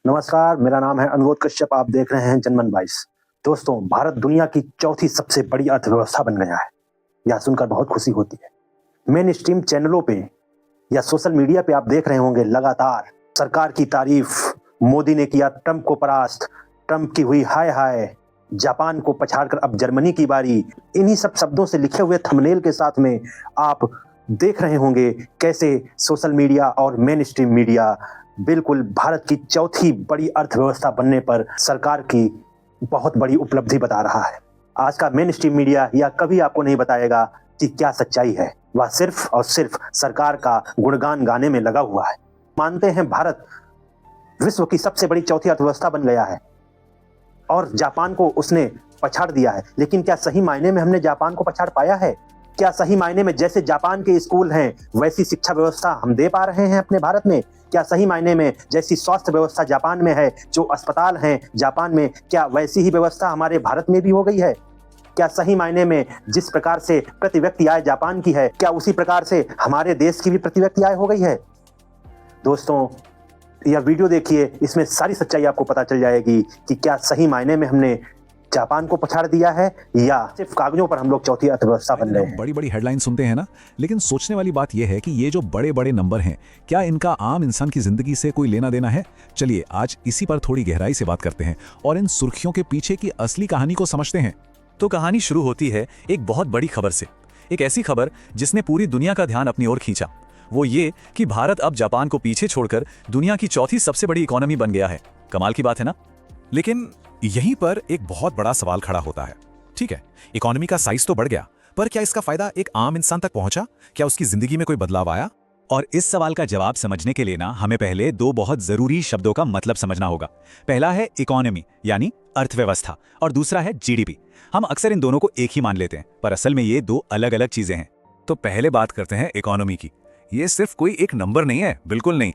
नमस्कार, मेरा नाम है अनुरोध कश्यप। आप देख रहे हैं जनमन 22। दोस्तों, भारत दुनिया की चौथी सबसे बड़ी अर्थव्यवस्था बन गया है। यह सुनकर बहुत खुशी होती है। मेन स्ट्रीम चैनलों पे या सोशल मीडिया पे आप देख रहे होंगे लगातार सरकार की तारीफ, मोदी ने किया ट्रंप को परास्त, ट्रंप की हुई हाय हाय, जापान को पछाड़कर अब जर्मनी की बारी। इन्हीं सब शब्दों से लिखे हुए थंबनेल के साथ में आप देख रहे होंगे कैसे सोशल मीडिया और मेन स्ट्रीम मीडिया बिल्कुल भारत की चौथी बड़ी अर्थव्यवस्था बनने पर सरकार की बहुत बड़ी उपलब्धि बता रहा है। आज का मेन स्ट्रीम मीडिया यह कभी आपको नहीं बताएगा कि क्या सच्चाई है। वह सिर्फ और सिर्फ सरकार का गुणगान गाने में लगा हुआ है। मानते हैं भारत विश्व की सबसे बड़ी चौथी अर्थव्यवस्था बन गया है और जापान को उसने पछाड़ दिया है, लेकिन क्या सही मायने में हमने जापान को पछाड़ पाया है? क्या सही मायने में जैसे जापान के स्कूल हैं वैसी शिक्षा व्यवस्था हम दे पा रहे हैं अपने भारत में? क्या सही मायने में जैसी स्वास्थ्य व्यवस्था जापान में है, जो अस्पताल हैं जापान में, क्या वैसी ही व्यवस्था हमारे भारत में भी हो गई है? क्या सही मायने में जिस प्रकार से प्रति व्यक्ति आय जापान की है, क्या उसी प्रकार से हमारे देश की भी प्रति व्यक्ति आय हो गई है? दोस्तों, यह वीडियो देखिए, इसमें सारी सच्चाई आपको पता चल जाएगी कि क्या सही मायने में हमने जापान को पछाड़ दिया है या सिर्फ कागजों पर हम लोग चौथी अर्थव्यवस्था बन रहे हैं। बड़ी बड़ी हेडलाइन सुनते हैं ना, लेकिन सोचने वाली बात यह है कि ये जो बड़े बड़े नंबर हैं, क्या इनका आम इंसान की जिंदगी से कोई लेना देना है? चलिए आज इसी पर थोड़ी गहराई से बात करते हैं और इन सुर्खियों के पीछे की असली कहानी को समझते हैं। तो कहानी शुरू होती है एक बहुत बड़ी खबर से। एक ऐसी खबर जिसने पूरी दुनिया का ध्यान अपनी ओर खींचा। वो ये कि भारत अब जापान को पीछे छोड़कर दुनिया की चौथी सबसे बड़ी इकोनॉमी बन गया है। कमाल की बात है ना? लेकिन यहीं पर एक बहुत बड़ा सवाल खड़ा होता है। ठीक है, इकोनॉमी का साइज तो बढ़ गया, पर क्या इसका फायदा एक आम इंसान तक पहुंचा? क्या उसकी जिंदगी में कोई बदलाव आया? और इस सवाल का जवाब समझने के लिए ना हमें पहले दो बहुत जरूरी शब्दों का मतलब समझना होगा। पहला है इकोनॉमी यानी अर्थव्यवस्था और दूसरा है जीडीपी। हम अक्सर इन दोनों को एक ही मान लेते हैं, पर असल में ये दो अलग अलग चीजें हैं। तो पहले बात करते हैं इकोनॉमी की। ये सिर्फ कोई एक नंबर नहीं है, बिल्कुल नहीं।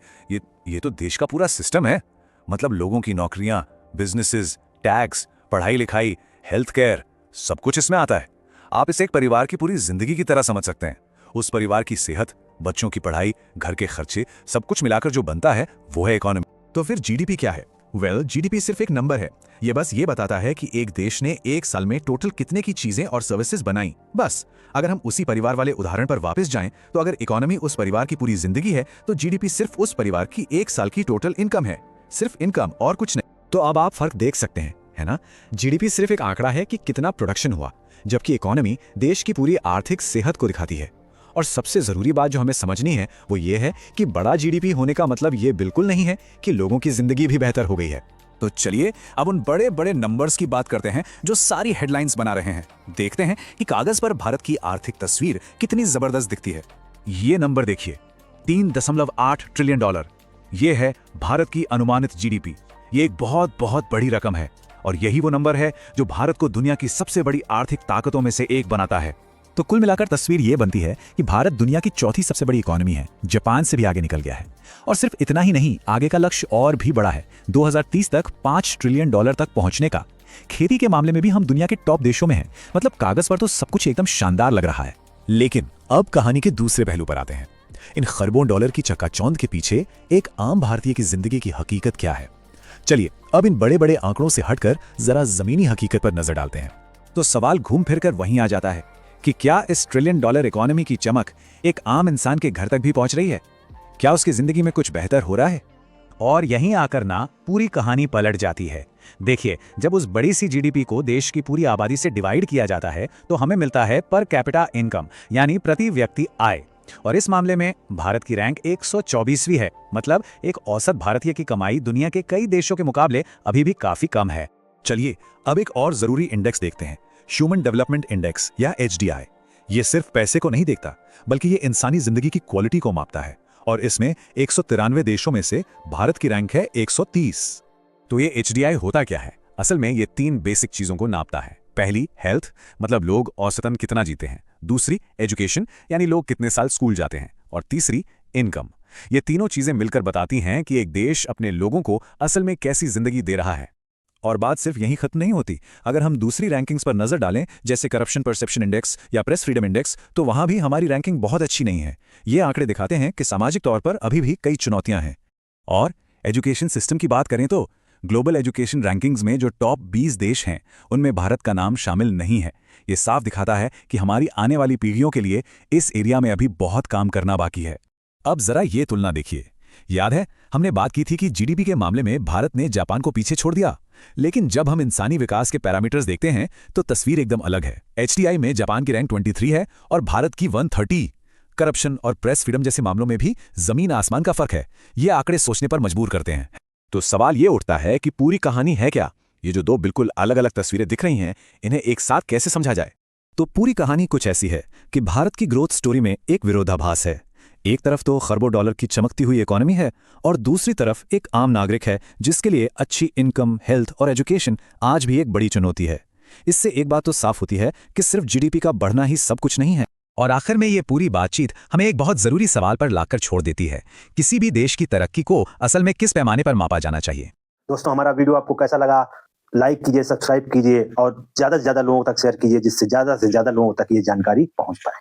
ये तो देश का पूरा सिस्टम है। मतलब लोगों की नौकरियां, बिजनेसेस, टैक्स, पढ़ाई लिखाई, हेल्थ केयर, सब कुछ इसमें आता है। आप इसे एक परिवार की पूरी जिंदगी की तरह समझ सकते हैं। उस परिवार की सेहत, बच्चों की पढ़ाई, घर के खर्चे, सब कुछ मिलाकर जो बनता है वो है इकोनॉमी। तो फिर जीडीपी क्या है? जीडीपी सिर्फ एक नंबर है। ये बस ये बताता है कि एक देश ने एक साल में टोटल कितने की चीजें और सर्विसेज बनाई, बस। अगर हम उसी परिवार वाले उदाहरण पर वापस जाएं, तो अगर इकोनॉमी उस परिवार की पूरी जिंदगी है, तो जीडीपी सिर्फ उस परिवार की एक साल की टोटल इनकम है। सिर्फ इनकम और कुछ नहीं। तो अब आप फर्क देख सकते हैं, है ना? जीडीपी सिर्फ एक आंकड़ा है कि कितना प्रोडक्शन हुआ, जबकि इकोनॉमी देश की पूरी आर्थिक सेहत को दिखाती है। और सबसे जरूरी बात जो हमें समझनी है वो ये है कि बड़ा जीडीपी होने का मतलब ये बिल्कुल नहीं है कि लोगों की जिंदगी भी बेहतर हो गई है। तो चलिए अब उन बड़े बड़े नंबर्स की बात करते हैं जो सारी हेडलाइंस बना रहे हैं। देखते हैं कि कागज पर भारत की आर्थिक तस्वीर कितनी जबरदस्त दिखती है। ये नंबर देखिए, 3.8 ट्रिलियन डॉलर। ये है भारत की अनुमानित जीडीपी। ये एक बहुत बहुत बड़ी रकम है और यही वो नंबर है जो भारत को दुनिया की सबसे बड़ी आर्थिक ताकतों में से एक बनाता है। तो कुल मिलाकर तस्वीर ये बनती है कि भारत दुनिया की चौथी सबसे बड़ी इकोनॉमी है, जापान से भी आगे निकल गया है। और सिर्फ इतना ही नहीं, आगे का लक्ष्य और भी बड़ा है, 2030 तक 5 ट्रिलियन डॉलर तक पहुंचने का। खेती के मामले में भी हम दुनिया के टॉप देशों में हैं। मतलब कागज पर तो सब कुछ एकदम शानदार लग रहा है। लेकिन अब कहानी के दूसरे पहलू पर आते हैं। इन खरबों डॉलर की चकाचौंध के पीछे एक आम भारतीय की जिंदगी की हकीकत क्या है? चलिए अब इन बड़े बड़े आंकड़ों से हटकर जरा जमीनी हकीकत पर नजर डालते हैं। तो सवाल घूम फिर कर वहीं आ जाता है कि क्या इस ट्रिलियन डॉलर इकोनॉमी की चमक एक आम इंसान के घर तक भी पहुंच रही है? क्या उसकी जिंदगी में कुछ बेहतर हो रहा है? और यहीं आकर ना पूरी कहानी पलट जाती है। देखिए, जब उस बड़ी सी जीडीपी को देश की पूरी आबादी से डिवाइड किया जाता है तो हमें मिलता है पर कैपिटा इनकम यानी प्रति व्यक्ति आय। और इस मामले में भारत की रैंक 124वीं है। मतलब एक औसत भारतीय की कमाई दुनिया के कई देशों के मुकाबले अभी भी काफी कम है। चलिए अब एक और जरूरी इंडेक्स देखते हैं, ह्यूमन डेवलपमेंट इंडेक्स या HDI। ये सिर्फ पैसे को नहीं देखता, बल्कि ये इंसानी जिंदगी की क्वालिटी को मापता है। और इसमें 193 देशों में से भारत की रैंक है 130। तो ये HDI होता क्या है? असल में ये 3 बेसिक चीजों को नापता है। पहली हेल्थ, मतलब लोग औसतन कितना जीते हैं। दूसरी एजुकेशन, यानी लोग कितने साल स्कूल जाते हैं। और तीसरी इनकम। ये तीनों चीजें मिलकर बताती हैं कि एक देश अपने लोगों को असल में कैसी जिंदगी दे रहा है। और बात सिर्फ यहीं खत्म नहीं होती। अगर हम दूसरी रैंकिंग्स पर नजर डालें, जैसे करप्शन परसेप्शन इंडेक्स या प्रेस फ्रीडम इंडेक्स, तो वहां भी हमारी रैंकिंग बहुत अच्छी नहीं है। ये आंकड़े दिखाते हैं कि सामाजिक तौर पर अभी भी कई चुनौतियां हैं। और एजुकेशन सिस्टम की बात करें तो ग्लोबल एजुकेशन रैंकिंग्स में जो टॉप 20 देश हैं उनमें भारत का नाम शामिल नहीं है। ये साफ दिखाता है कि हमारी आने वाली पीढ़ियों के लिए इस एरिया में अभी बहुत काम करना बाकी है। अब जरा ये तुलना देखिए। याद है हमने बात की थी कि जीडीपी के मामले में भारत ने जापान को पीछे छोड़ दिया, लेकिन जब हम इंसानी विकास के पैरामीटर्स देखते हैं तो तस्वीर एकदम अलग है। एचटीआई में जापान की रैंक 23 है और भारत की 130। करप्शन और प्रेस फ्रीडम जैसे मामलों में भी जमीन आसमान का फर्क है। ये आंकड़े सोचने पर मजबूर करते हैं। तो सवाल ये उठता है कि पूरी कहानी है क्या? ये जो दो बिल्कुल अलग अलग तस्वीरें दिख रही हैं, इन्हें एक साथ कैसे समझा जाए? तो पूरी कहानी कुछ ऐसी है कि भारत की ग्रोथ स्टोरी में एक विरोधाभास है। एक तरफ तो खरबों डॉलर की चमकती हुई इकोनॉमी है और दूसरी तरफ एक आम नागरिक है जिसके लिए अच्छी इनकम, हेल्थ और एजुकेशन आज भी एक बड़ी चुनौती है। इससे एक बात तो साफ होती है कि सिर्फ जीडीपी का बढ़ना ही सब कुछ नहीं है। और आखिर में ये पूरी बातचीत हमें एक बहुत जरूरी सवाल पर लाकर छोड़ देती है। किसी भी देश की तरक्की को असल में किस पैमाने पर मापा जाना चाहिए? दोस्तों, हमारा वीडियो आपको कैसा लगा? लाइक कीजिए, सब्सक्राइब कीजिए और ज्यादा से ज्यादा लोगों तक शेयर कीजिए, जिससे ज्यादा से ज्यादा लोगों तक ये जानकारी पहुंच पाए।